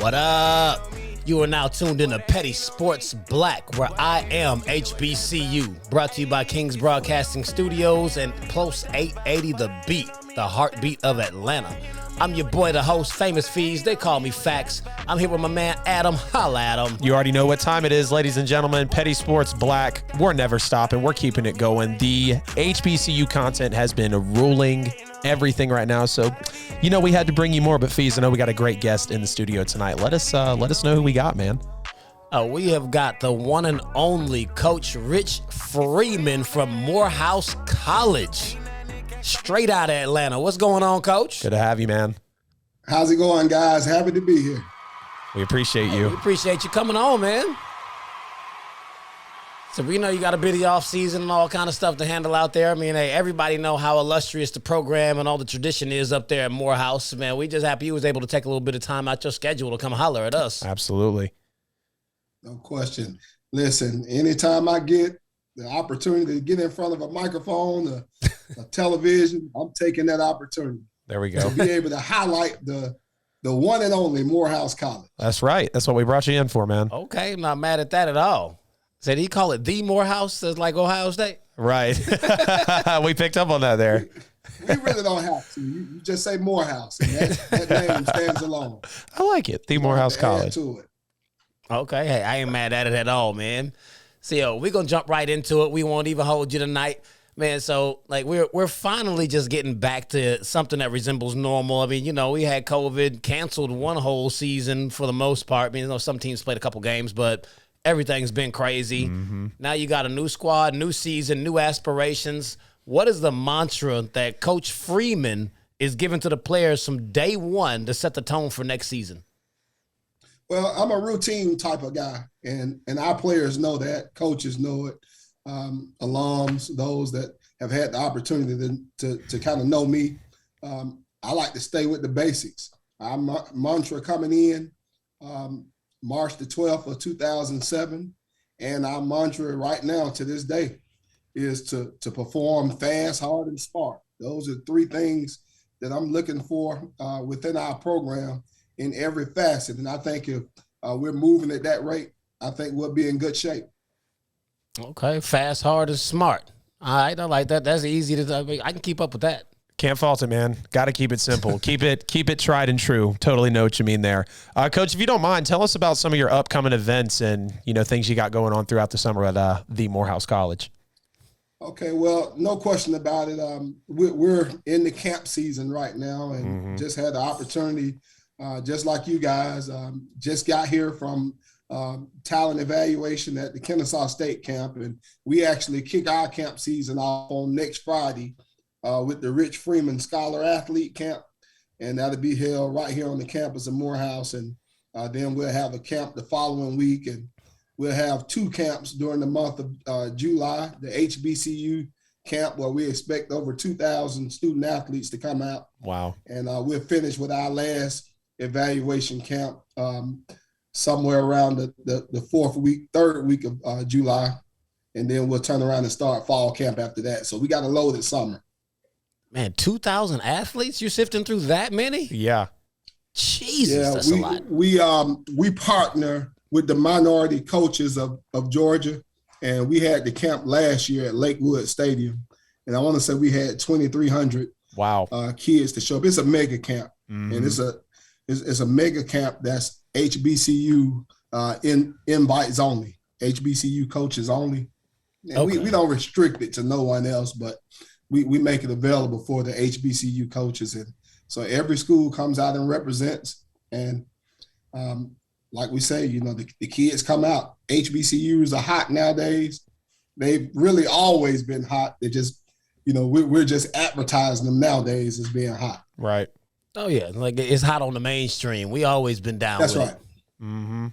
What up? You are now tuned in to Petty Sportz Black, where I am HBCU. Brought to you by KINGZ Broadcasting Studios and Plus 880 The Beat, the heartbeat of Atlanta. I'm your boy, the host, Famous Fees. They call me Facts. I'm here with my man, Adam. Holla at him. You already know what time it is, ladies and gentlemen. Petty Sportz Black. We're never stopping. We're keeping it going. The HBCU content has been ruling everything right now. So, you know, we had to bring you more, but Fees, I know we got a great guest in the studio tonight. Let us know who we got, man. We have got the one and only Coach Rich Freeman from Morehouse College. Straight out of Atlanta. What's going on, Coach? Good to have you, man. How's it going, guys? Happy to be here. We appreciate you. We appreciate you coming on, man. So we know you got a busy off season and all kind of stuff to handle out there. I mean, hey, everybody know how illustrious the program and all the tradition is up there at Morehouse. Man, we just happy you was able to take a little bit of time out your schedule to come holler at us. Absolutely. No question. Listen, anytime I get the opportunity to get in front of a microphone, a television, I'm taking that opportunity. There we go. To be able to highlight the one and only Morehouse College. That's right. That's what we brought you in for, man. Okay, I'm not mad at that at all. Said he call it the Morehouse, as like Ohio State? Right. We picked up on that there. We really don't have to. You just say Morehouse, and that name stands alone. I like it. The Morehouse College. To it. Okay, hey, I ain't mad at it at all, man. So, we're going to jump right into it. We won't even hold you tonight. Man, so, like, we're finally just getting back to something that resembles normal. I mean, you know, we had COVID, canceled one whole season for the most part. I mean, you know, some teams played a couple games, but everything's been crazy. Mm-hmm. Now you got a new squad, new season, new aspirations. What is the mantra that Coach Freeman is giving to the players from day one to set the tone for next season? Well, I'm a routine type of guy, and our players know that. Coaches know it. Alums, those that have had the opportunity to kind of know me. I like to stay with the basics. Our mantra coming in March the 12th of 2007, and our mantra right now to this day is to perform fast, hard, and smart. Those are three things that I'm looking for within our program in every facet. And I think if we're moving at that rate, I think we'll be in good shape. Okay, fast, hard, and smart. All right, I like that. That's easy to. I can keep up with that. Can't fault it, man. Got to keep it simple. keep it tried and true. Totally know what you mean there. Coach, if you don't mind, tell us about some of your upcoming events and, you know, things you got going on throughout the summer at the Morehouse College. Okay, well, no question about it. We're in the camp season right now, and just had the opportunity, just like you guys, just got here from talent evaluation at the Kennesaw State camp, and we actually kick our camp season off on next Friday with the Rich Freeman Scholar Athlete Camp, and that'll be held right here on the campus of Morehouse, and then we'll have a camp the following week, and we'll have two camps during the month of July, the HBCU camp, where we expect over 2,000 student athletes to come out. Wow. And we'll finish with our last evaluation camp somewhere around the third week of July, and then we'll turn around and start fall camp after that. So we got a loaded summer. Man, 2,000 athletes? You're sifting through that many? Yeah. Jesus, that's a lot. We partner with the minority coaches of Georgia, and we had the camp last year at Lakewood Stadium, and I want to say we had 2,300 kids to show up. It's a mega camp, and it's a mega camp that's HBCU invites only, HBCU coaches only. And we don't restrict it to no one else, but we make it available for the HBCU coaches. And so every school comes out and represents. And like we say, you know, the kids come out. HBCUs are hot nowadays. They've really always been hot. They just, you know, we're just advertising them nowadays as being hot. Right. Oh, yeah. Like, it's hot on the mainstream. We always been down with it. That's right. Mm-hmm.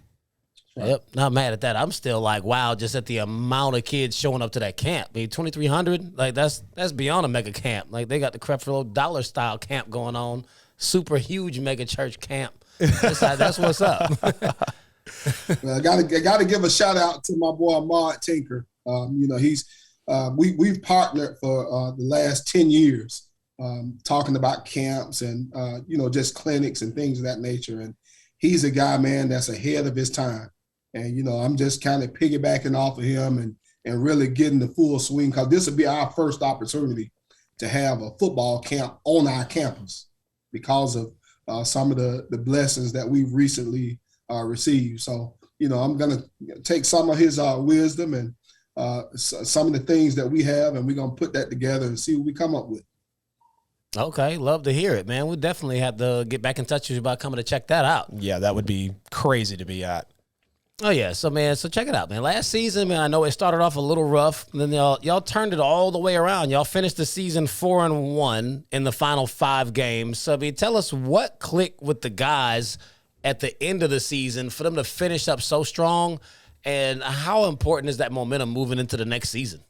Right. Yep, not mad at that. I'm still like, wow, just at the amount of kids showing up to that camp. I mean, 2,300, like that's beyond a mega camp. Like they got the Creflo Dollar style camp going on, super huge mega church camp. That's what's up. Well, I gotta give a shout out to my boy Ahmad Tinker. You know, he's we've partnered for the last 10 years, talking about camps and you know, just clinics and things of that nature. And he's a guy, man, that's ahead of his time. And, you know, I'm just kind of piggybacking off of him and really getting the full swing, because this will be our first opportunity to have a football camp on our campus because of some of the blessings that we've recently received. So, you know, I'm going to take some of his wisdom and some of the things that we have, and we're going to put that together and see what we come up with. Okay, love to hear it, man. We'll definitely have to get back in touch with you about coming to check that out. Yeah, that would be crazy to be at. Oh, yeah. So, man, check it out, man. Last season, man, I know it started off a little rough. And then y'all turned it all the way around. Y'all finished the season 4-1 in the final 5 games. So, I mean, tell us what clicked with the guys at the end of the season for them to finish up so strong, and how important is that momentum moving into the next season?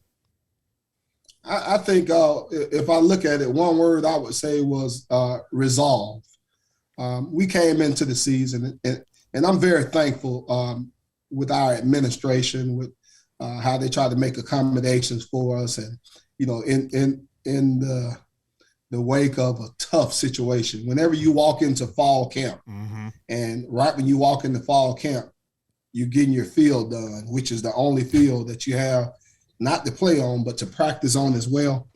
I think if I look at it, one word I would say was resolve. We came into the season, and I'm very thankful with our administration, with how they try to make accommodations for us, and you know, in the wake of a tough situation. Whenever you walk into fall camp, and right when you walk into fall camp, you're getting your field done, which is the only field that you have not to play on, but to practice on as well.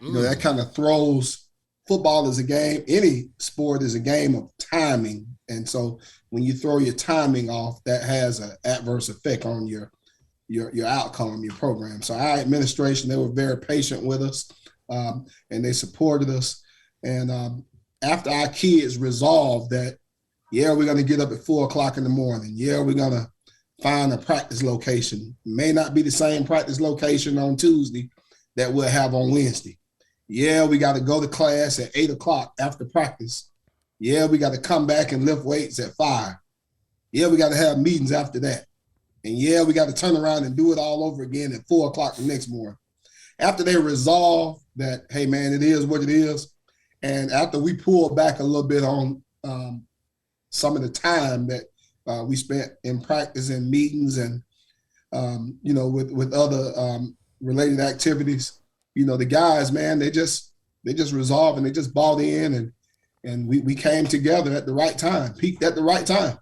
You know, that kind of throws football as a game. Any sport is a game of timing. And so when you throw your timing off, that has an adverse effect on your outcome, your program. So our administration, they were very patient with us, and they supported us. And after our kids resolved that, yeah, we're going to get up at 4:00 in the morning. Yeah, we're going to find a practice location. May not be the same practice location on Tuesday that we'll have on Wednesday. Yeah, we got to go to class at 8:00 after practice. Yeah, we got to come back and lift weights at 5. Yeah, we got to have meetings after that. And yeah, we got to turn around and do it all over again at 4:00 the next morning. After they resolve that, hey man, it is what it is. And after we pull back a little bit on some of the time that we spent in practice and meetings and, you know, with other related activities, you know, the guys, man, they just resolved and they just bought in, and we came together at the right time, peaked at the right time.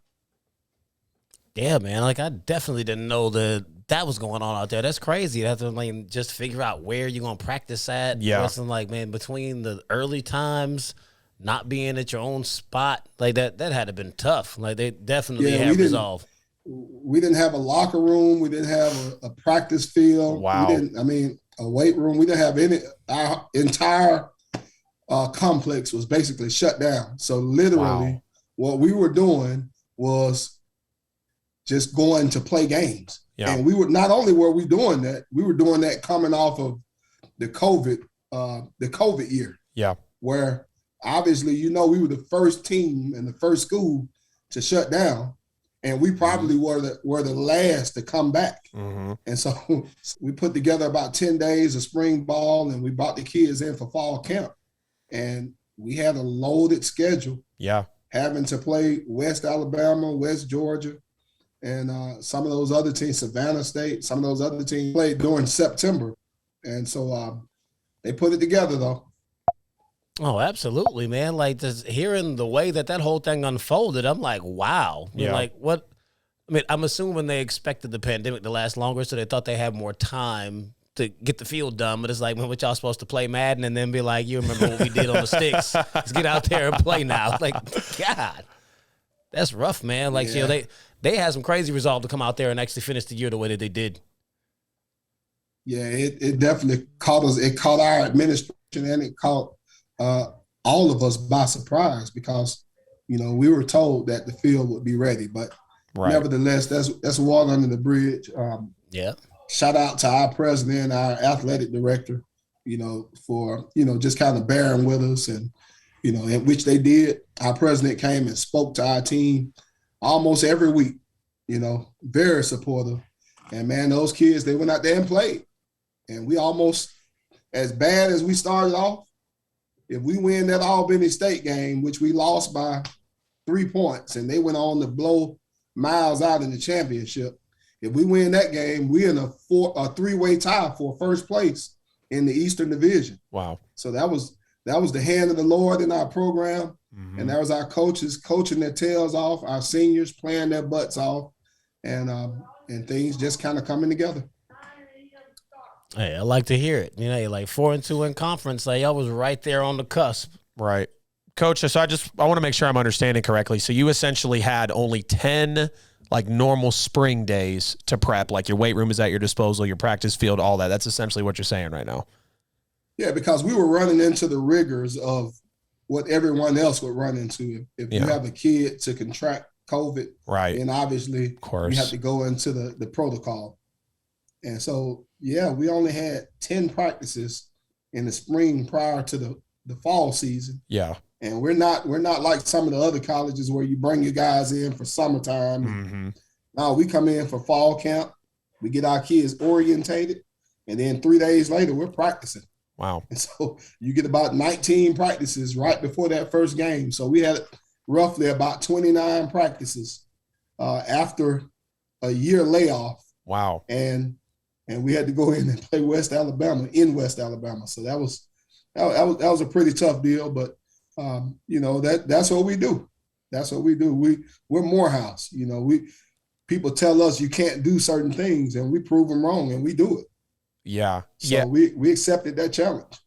Yeah, man. Like, I definitely didn't know that was going on out there. That's crazy. You have to like just figure out where you're gonna practice at. Yeah. Listen, like, man, between the early times, not being at your own spot, like that had to been tough. Like, they definitely have resolved. We didn't have a locker room. We didn't have a practice field. Wow. A weight room. We didn't have any. Our entire complex was basically shut down. So literally, what we were doing was just going to play games. Yeah. And we were not only were we doing that, we were doing that coming off of the COVID year. Yeah. Where obviously, you know, we were the first team and the first school to shut down, and we probably were the last to come back. And so we put together about 10 days of spring ball, and we brought the kids in for fall camp, and we had a loaded schedule. Yeah. Having to play West Alabama, West Georgia, and some of those other teams, Savannah State, some of those other teams played during September. And so they put it together, though. Oh, absolutely, man. Like, just hearing the way that whole thing unfolded, I'm like, wow. Yeah. Like, what? I mean, I'm assuming they expected the pandemic to last longer, so they thought they had more time to get the field done. But it's like, man, what y'all supposed to play Madden and then be like, you remember what we did on the sticks? Let's get out there and play now. Like, God, that's rough, man. Like, you know, they had some crazy resolve to come out there and actually finish the year the way that they did. Yeah, it definitely caught us. It caught our administration, and it caught all of us by surprise, because, you know, we were told that the field would be ready, but nevertheless, that's water under the bridge. Shout out to our president, our athletic director, you know, for, you know, just kind of bearing with us, and, you know, in which they did. Our president came and spoke to our team almost every week, you know, very supportive. And man, those kids, they went out there and played. And we almost, as bad as we started off, if we win that Albany State game, which we lost by 3 points, and they went on to blow Miles out in the championship, if we win that game, we're in a three-way tie for first place in the Eastern Division. Wow. So that was that was the hand of the Lord in our program. Mm-hmm. And that was our coaches coaching their tails off, our seniors playing their butts off, and things just kind of coming together. Hey, I like to hear it. You know, you're like 4-2 in conference. Like, y'all was right there on the cusp. Right. Coach, so I want to make sure I'm understanding correctly. So you essentially had only 10 like normal spring days to prep, like your weight room is at your disposal, your practice field, all that. That's essentially what you're saying right now. Yeah, because we were running into the rigors of what everyone else would run into. If you have a kid to contract COVID, right, then obviously you have to go into the protocol. And so, yeah, we only had 10 practices in the spring prior to the fall season. Yeah. And we're not like some of the other colleges where you bring your guys in for summertime. Mm-hmm. No, we come in for fall camp. We get our kids orientated, and then 3 days later, we're practicing. Wow. And so you get about 19 practices right before that first game. So we had roughly about 29 practices after a year layoff. Wow. And we had to go in and play West Alabama in West Alabama. So that was a pretty tough deal, but you know, that's what we do. That's what we do. We're Morehouse. You know, people tell us you can't do certain things, and we prove them wrong, and we do it. Yeah. So we accepted that challenge.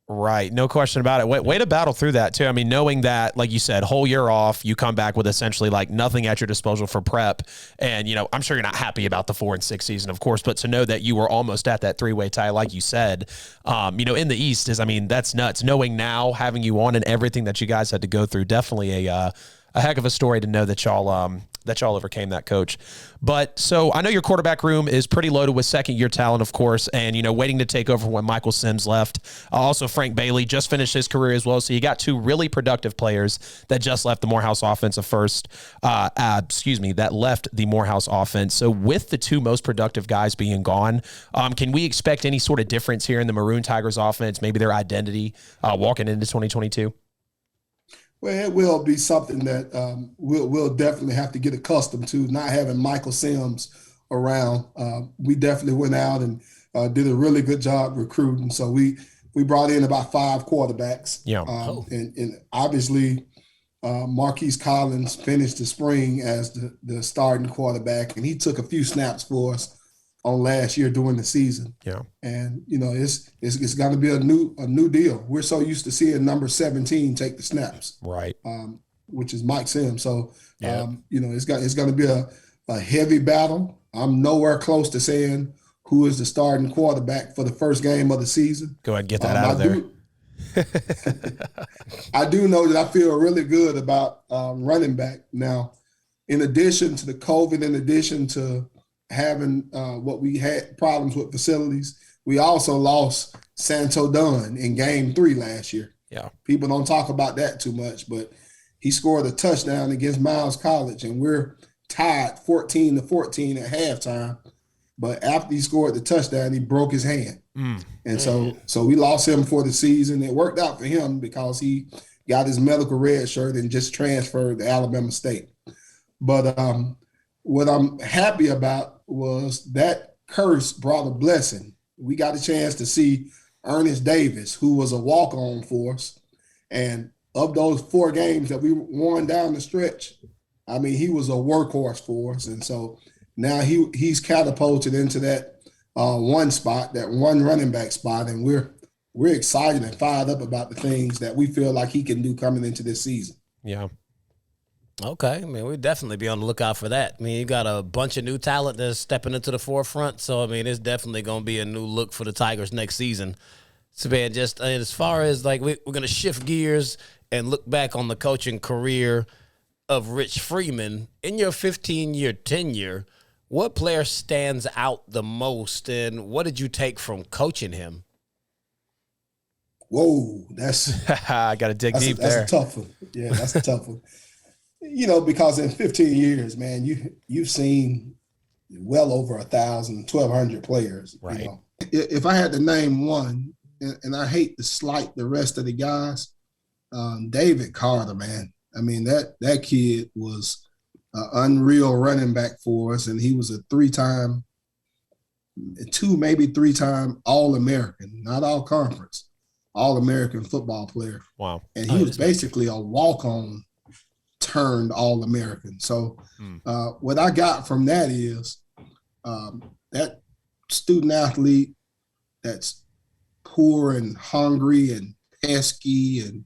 Right. No question about it. Way to battle through that too. I mean, knowing that, like you said, whole year off, you come back with essentially like nothing at your disposal for prep. And, you know, I'm sure you're not happy about the 4-6 season, of course, but to know that you were almost at that 3-way tie, like you said, you know, in the East that's nuts. Knowing now, having you on and everything that you guys had to go through, definitely a heck of a story to know that y'all overcame that, Coach. But so I know your quarterback room is pretty loaded with second-year talent, of course, and, you know, waiting to take over when Michael Sims left. Also, Frank Bailey just finished his career as well. So you got two really productive players that just left the Morehouse offense that left the Morehouse offense. So with the two most productive guys being gone, can we expect any sort of difference here in the Maroon Tigers offense, maybe their identity walking into 2022? Well, it will be something that we'll definitely have to get accustomed to, not having Michael Sims around. We definitely went out and did a really good job recruiting. So we brought in about 5 quarterbacks. Yeah. And obviously Marquise Collins finished the spring as the starting quarterback, and he took a few snaps for us on last year during the season. Yeah. And, you know, it's going to be a new deal. We're so used to seeing number 17 take the snaps. Right. Which is Mike Sims. So, you know, it's going to be a heavy battle. I'm nowhere close to saying who is the starting quarterback for the first game of the season. Go ahead and get that out of there. I do know that I feel really good about running back. Now, in addition to the COVID, in addition to having what we had problems with facilities, we also lost Santo Dunn in game 3 last year. Yeah. People don't talk about that too much, but he scored a touchdown against Miles College, and we're tied 14-14 at halftime. But after he scored the touchdown, he broke his hand. And so we lost him for the season. It worked out for him because he got his medical red shirt and just transferred to Alabama State. But what I'm happy about was that curse brought a blessing. We got a chance to see Ernest Davis, who was a walk-on for us. And of those 4 games that we won down the stretch, I mean, he was a workhorse for us. And so now he's catapulted into that one spot, that one running back spot. And we're excited and fired up about the things that we feel like he can do coming into this season. Yeah. Okay, I mean, we'd definitely be on the lookout for that. I mean, you got a bunch of new talent that's stepping into the forefront, so, I mean, it's definitely going to be a new look for the Tigers next season. So, man, just as far as, like, we're going to shift gears and look back on the coaching career of Rich Freeman. In your 15-year tenure, what player stands out the most, and what did you take from coaching him? Whoa, I got to dig deep there. That's a tough one. Yeah, that's a tough one. You know, because in 15 years, man, you've seen well over 1,000, 1,200 players. Right. You know? If I had to name one, and I hate to slight the rest of the guys, David Carter, man. I mean, that kid was an unreal running back for us, and he was a 3-time All-American, not all conference. All-American football player. Wow. And he was basically a walk-on turned All-American. So what I got from that is that student athlete that's poor and hungry and pesky and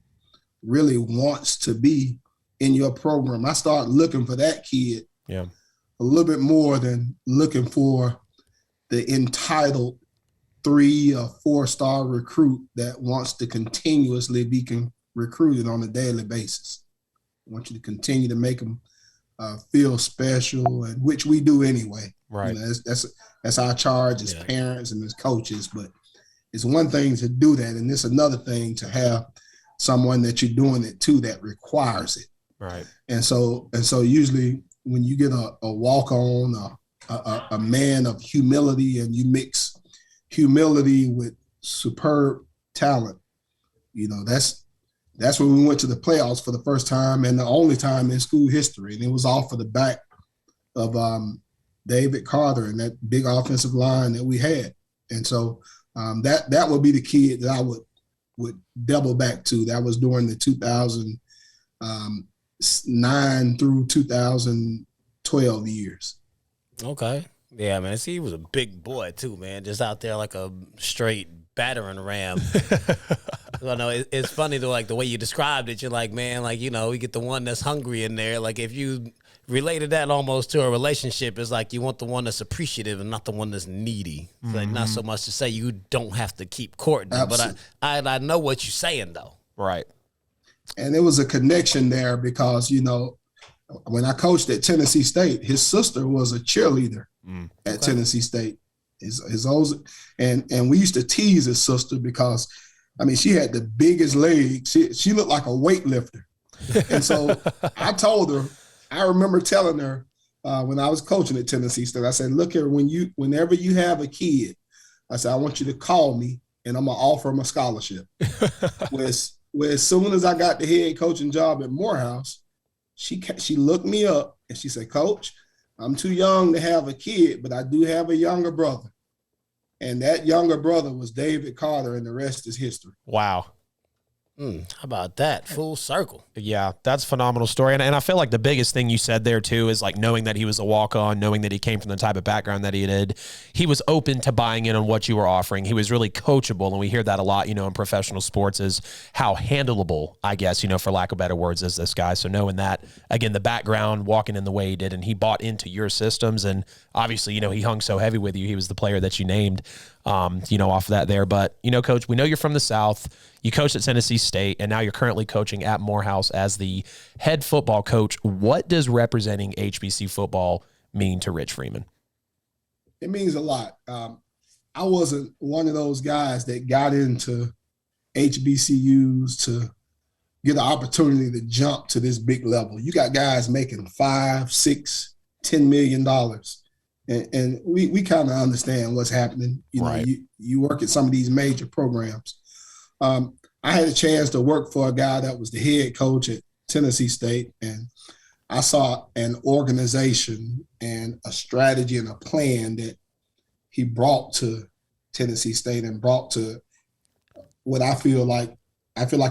really wants to be in your program. I started looking for that kid a little bit more than looking for the entitled 3 or 4-star recruit that wants to continuously be recruited on a daily basis. I want you to continue to make them feel special, and which we do anyway. Right. You know, that's our charge as parents and as coaches. But it's one thing to do that, and it's another thing to have someone that you're doing it to that requires it. Right. And so usually when you get a walk-on, a man of humility, and you mix humility with superb talent, you know, that's when we went to the playoffs for the first time and the only time in school history. And it was off of the back of David Carter and that big offensive line that we had. And so that would be the kid that I would double back to. That was during the 2009 through 2012 years. Okay. Yeah, man. See, he was a big boy too, man. Just out there like a straight battering ram. I know it's funny though, like the way you described it. You're like, man, like, you know, we get the one that's hungry in there. Like if you related that almost to a relationship, it's like you want the one that's appreciative and not the one that's needy. It's like not so much to say you don't have to keep courting them, but I know what you're saying though. Right. And there was a connection there because, you know, when I coached at Tennessee State, his sister was a cheerleader at Tennessee State. His old, and we used to tease his sister because, I mean, she had the biggest legs. She looked like a weightlifter. And so I told her, I remember telling her when I was coaching at Tennessee State, I said, look here, whenever you have a kid, I said, I want you to call me and I'm going to offer him a scholarship. Where as soon as I got the head coaching job at Morehouse, she looked me up and she said, Coach, I'm too young to have a kid, but I do have a younger brother. And that younger brother was David Carter, and the rest is history. Wow. How about that? Full circle. Yeah, that's a phenomenal story. And I feel like the biggest thing you said there, too, is like knowing that he was a walk-on, knowing that he came from the type of background that he did. He was open to buying in on what you were offering. He was really coachable, and we hear that a lot, you know, in professional sports is how handleable, I guess, you know, for lack of better words, is this guy. So knowing that, again, the background, walking in the way he did, and he bought into your systems, and obviously, you know, he hung so heavy with you. He was the player that you named, you know, off of that there. But, you know, Coach, we know you're from the South. You coached at Tennessee State, and now you're currently coaching at Morehouse as the head football coach. What does representing HBC football mean to Rich Freeman? It means a lot. I wasn't one of those guys that got into HBCUs to get the opportunity to jump to this big level. You got guys making $5, $6, $10 million. And we kind of understand what's happening. You know, you work at some of these major programs. I had a chance to work for a guy that was the head coach at Tennessee State, and I saw an organization and a strategy and a plan that he brought to Tennessee State and brought to what I feel like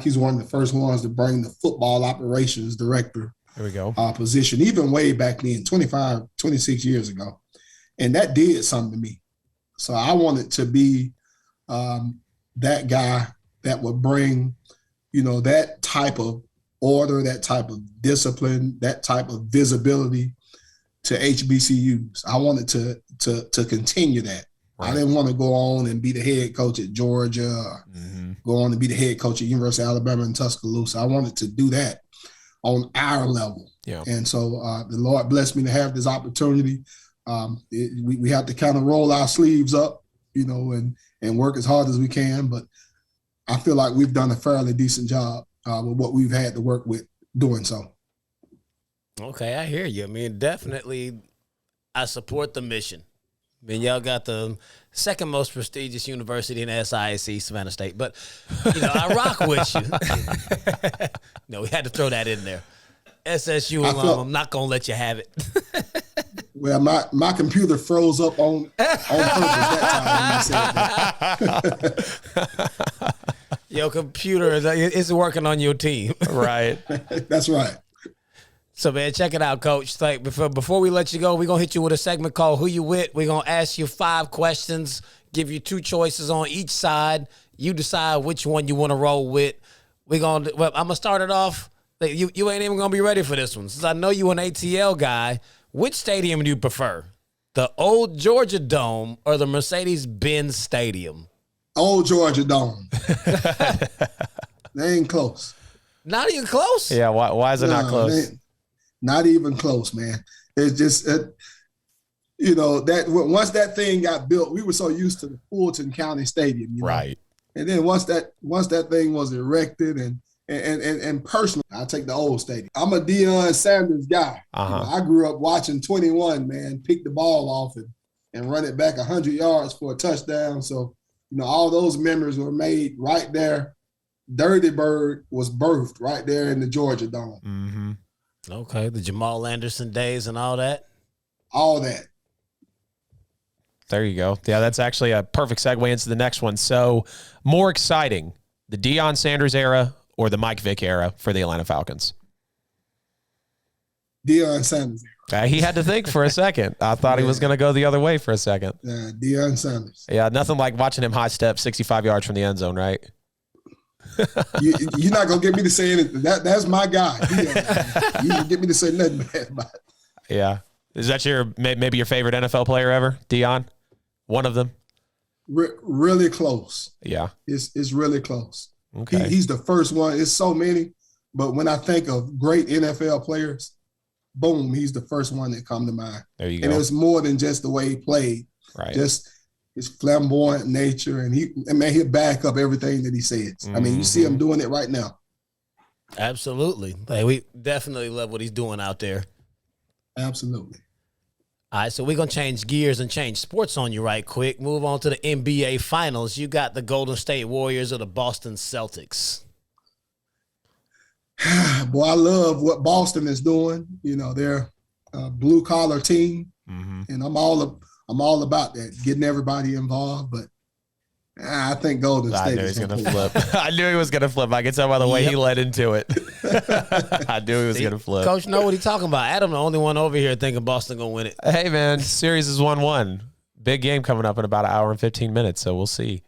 he's one of the first ones to bring the football operations director position, even way back then, 25, 26 years ago. And that did something to me. So I wanted to be that guy that would bring, you know, that type of order, that type of discipline, that type of visibility to HBCUs. I wanted to continue that. Right. I didn't want to go on and be the head coach at Georgia, or go on to be the head coach at University of Alabama in Tuscaloosa. I wanted to do that on our level. Yeah. And so the Lord blessed me to have this opportunity. We have to kind of roll our sleeves up, you know, and work as hard as we can. But I feel like we've done a fairly decent job with what we've had to work with doing so. Okay, I hear you. I mean, definitely I support the mission. I mean, y'all got the second most prestigious university in SIAC, Savannah State. But, you know, I rock with you. No, we had to throw that in there. SSU alum, I'm not going to let you have it. Well, my computer froze up on purpose that time when you said that. Your computer is working on your team. Right. That's right. So, man, check it out, Coach. Like before we let you go, we're going to hit you with a segment called Who You Wit. We're going to ask you 5 questions, give you 2 choices on each side. You decide which one you want to roll with. I'm going to start it off. You ain't even going to be ready for this one. Since I know you an ATL guy, which stadium do you prefer? The old Georgia Dome or the Mercedes-Benz Stadium? Old Georgia Dome. They ain't close. Not even close? Yeah, why is it not close? Not even close, man. It's just, that once that thing got built, we were so used to the Fulton County Stadium, right? And then once that thing was erected and personal, I take the old stadium. I'm a Deion Sanders guy. I grew up watching 21 man pick the ball off and run it back 100 yards for a touchdown. So all those memories were made right there. Dirty Bird was birthed right there in the Georgia Dome. Mm-hmm. Okay, the Jamal Anderson days and all that? All that. There you go. Yeah, that's actually a perfect segue into the next one. So, more exciting, the Deion Sanders era or the Mike Vick era for the Atlanta Falcons? Deion Sanders era. He had to think for a second. I thought he was going to go the other way for a second. Yeah, Deion Sanders. Yeah, nothing like watching him high step 65 yards from the end zone, right? You're not gonna get me to say anything. That's my guy. You can get me to say nothing bad about it. Yeah, is that maybe your favorite NFL player ever, Deion? One of them. Really close. Yeah, it's really close. Okay, he's the first one. It's so many, but when I think of great NFL players, boom, he's the first one that come to mind. There you go. And it's more than just the way he played. Right. Just his flamboyant nature, and he'll back up everything that he says. Mm-hmm. I mean, you see him doing it right now. Absolutely. We definitely love what he's doing out there. Absolutely. All right, so we're going to change gears and change sports on you right quick. Move on to the NBA Finals. You got the Golden State Warriors or the Boston Celtics? Boy, I love what Boston is doing. They're a blue-collar team, and I'm all about that, getting everybody involved, but I think Golden State is going to flip. I knew he was going to flip. I could tell by the way he led into it. I knew he was going to flip. Coach know what he's talking about. Adam, the only one over here thinking Boston going to win it. Hey, man, series is 1-1. Big game coming up in about an hour and 15 minutes, so we'll see.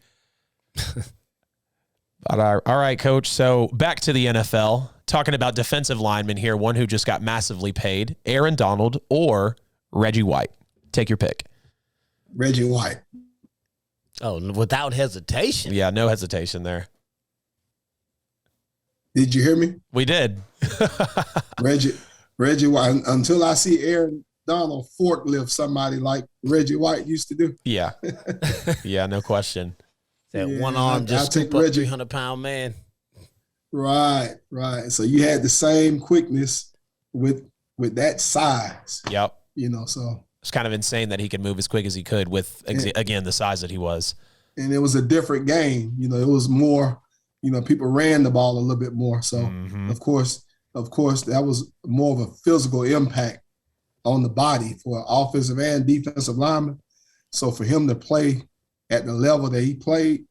All right, Coach, so back to the NFL. Talking about defensive linemen here, one who just got massively paid, Aaron Donald or Reggie White. Take your pick. Reggie White. Oh, without hesitation. Yeah, no hesitation there. Did you hear me? We did. Reggie White. Until I see Aaron Donald forklift somebody like Reggie White used to do. Yeah. Yeah, no question. That one arm just took up 300-pound man. Right. So you had the same quickness with that size. Yep. So. It's kind of insane that he could move as quick as he could with, again, the size that he was. And it was a different game. It was more, people ran the ball a little bit more. So, of course, that was more of a physical impact on the body for offensive and defensive linemen. So for him to play at the level that he played,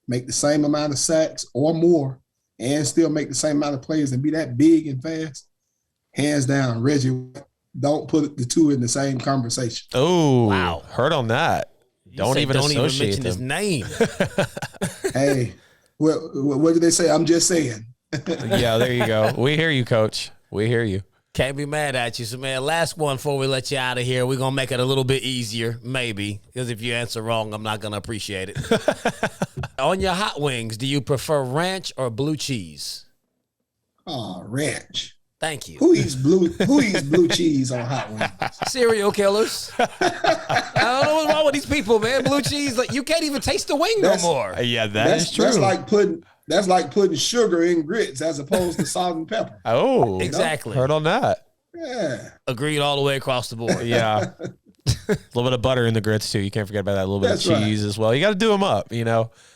make the same amount of sacks or more, and still make the same amount of plays and be that big and fast, hands down, Reggie. Don't put the two in the same conversation. Oh, wow. Heard on that. Don't even mention his name. Hey, what did they say? I'm just saying. Yeah, there you go. We hear you, Coach. We hear you. Can't be mad at you. So, man, last one before we let you out of here. We're going to make it a little bit easier, maybe, because if you answer wrong, I'm not going to appreciate it. On your hot wings, do you prefer ranch or blue cheese? Oh, ranch. Thank you. Who eats blue cheese on hot wings? Serial killers. I don't know what's wrong with these people, man. Blue cheese, like you can't even taste the wing no more. Yeah, that's true. That's like putting sugar in grits as opposed to salt and pepper. Oh, exactly. Heard on that. Yeah. Agreed all the way across the board. Yeah. A little bit of butter in the grits too. You can't forget about that. A little bit of cheese as well. You got to do them up,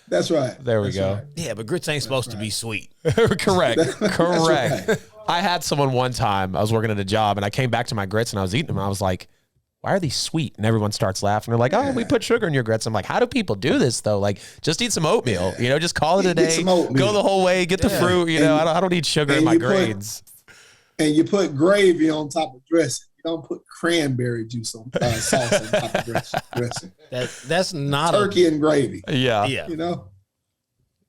That's right. There we go. Right. Yeah, but grits ain't supposed to be sweet. Correct. Right. I had someone one time, I was working at a job, and I came back to my grits, and I was eating them, and I was like, why are these sweet? And everyone starts laughing. They're like, oh, we put sugar in your grits. I'm like, how do people do this though? Like, just eat some oatmeal, just call it a day, go the whole way, get the fruit, I don't need sugar in my grains. And you put gravy on top of dressing. You don't put cranberry juice on sauce on top of dressing. That's not turkey and gravy. Yeah.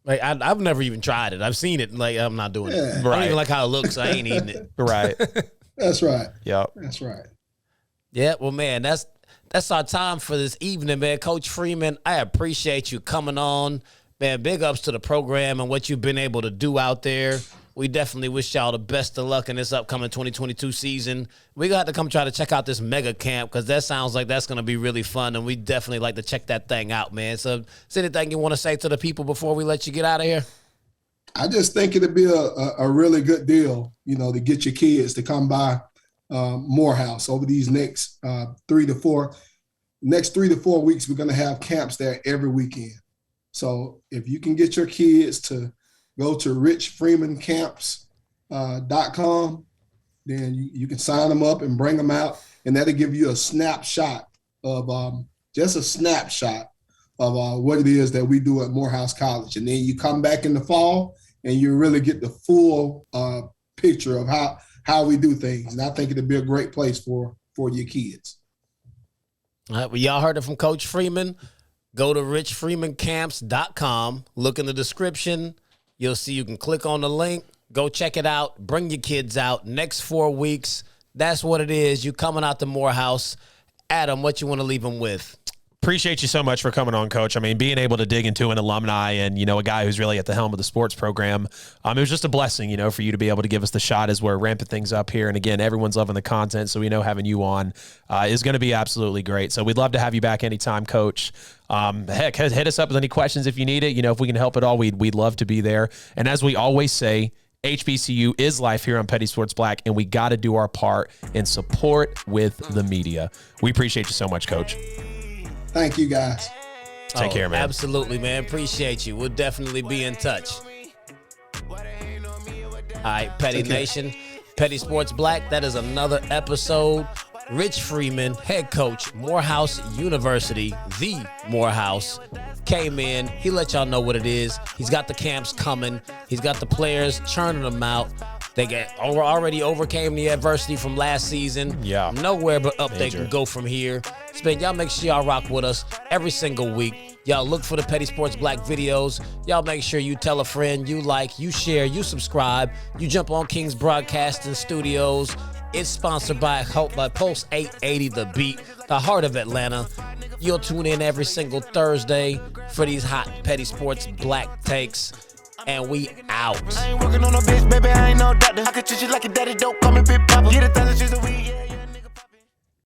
Like I've never even tried it. I've seen it. Like I'm not doing it. Right. I don't even like how it looks. I ain't eating it. Right. That's right. Yep. That's right. Yeah. Well, man, that's our time for this evening, man. Coach Freeman, I appreciate you coming on, man. Big ups to the program and what you've been able to do out there. We definitely wish y'all the best of luck in this upcoming 2022 season. We got to come try to check out this mega camp because that sounds like that's going to be really fun, and we definitely like to check that thing out, man. So is there anything you want to say to the people before we let you get out of here? I just think it'd be a really good deal, to get your kids to come by Morehouse over these next 3 to 4 weeks. We're going to have camps there every weekend. So if you can get your kids to go to richfreemancamps.com, then you can sign them up and bring them out, and that'll give you a snapshot of what it is that we do at Morehouse College. And then you come back in the fall and you really get the full picture of how we do things. And I think it'll be a great place for your kids. All right, well, y'all heard it from Coach Freeman. Go to richfreemancamps.com. Look in the description. You'll see you can click on the link. Go check it out. Bring your kids out. Next 4 weeks, that's what it is. You coming out to Morehouse. Adam, what you want to leave them with? Appreciate you so much for coming on, Coach. I mean, being able to dig into an alumni and, a guy who's really at the helm of the sports program, it was just a blessing, for you to be able to give us the shot as we're ramping things up here. And again, everyone's loving the content, so we know having you on is going to be absolutely great. So we'd love to have you back anytime, Coach. Heck, hit us up with any questions if you need it. If we can help at all, we'd love to be there. And as we always say, HBCU is life here on Petty Sportz Black, and we got to do our part in support with the media. We appreciate you so much, Coach. Thank you, guys. Take care, man. Absolutely, man. Appreciate you. We'll definitely be in touch. All right, Petty Nation, Petty Sportz Black. That is another episode. Rich Freeman, head coach, Morehouse University, the Morehouse, came in. He let y'all know what it is. He's got the camps coming. He's got the players churning them out. They already overcame the adversity from last season. Yeah. Nowhere but up they can go from here. Y'all make sure y'all rock with us every single week. Y'all look for the Petty Sportz Black videos. Y'all make sure you tell a friend, you like, you share, you subscribe. You jump on KINGZ Broadcasting Studios. It's sponsored by Pulse 880 The Beat, the heart of Atlanta. You'll tune in every single Thursday for these hot Petty Sportz Black takes. And we out. I ain't working on no bitch, baby, I ain't no doctor. I could treat you like a daddy, don't call me Big Papa. Get a